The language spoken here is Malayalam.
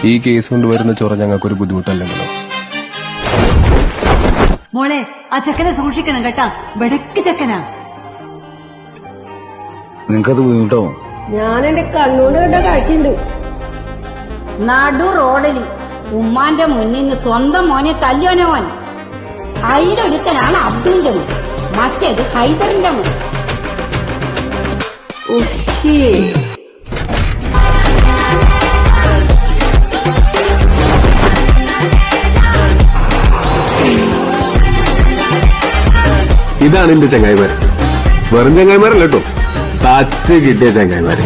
ഈ കേസ് കൊണ്ട് വരുന്ന ചൊറ ഞങ്ങൾക്കൊരു ബുദ്ധിമുട്ടല്ലെങ്കിലോ. മോളെ ആ ചെക്കനെ സൂക്ഷിക്കണം കേട്ടാ, വെടക്ക് ചെക്കനാ. നിങ്ങക്കത് ബുദ്ധിമുട്ടാവും. ഞാൻ എന്റെ കണ്ണോട് കണ്ട കാഴ്ചയുണ്ട്. നടു റോഡിൽ ഉമ്മാന്റെ മുന്നിൽ നിന്ന് സ്വന്തം മോനെ തല്ലിയോനവൻ. അതിലൊരുത്തനാണ് അബ്ദുലിന്റെ മോൻ, മറ്റേത് ഹൈദറിന്റെ മോൻ. ഇതാണ് എന്റെ ചങ്ങായിമാർ. വെറും ചങ്ങായിമാരല്ല കേട്ടോ, തച്ച് കിട്ടിയ ചങ്ങായിമാര്.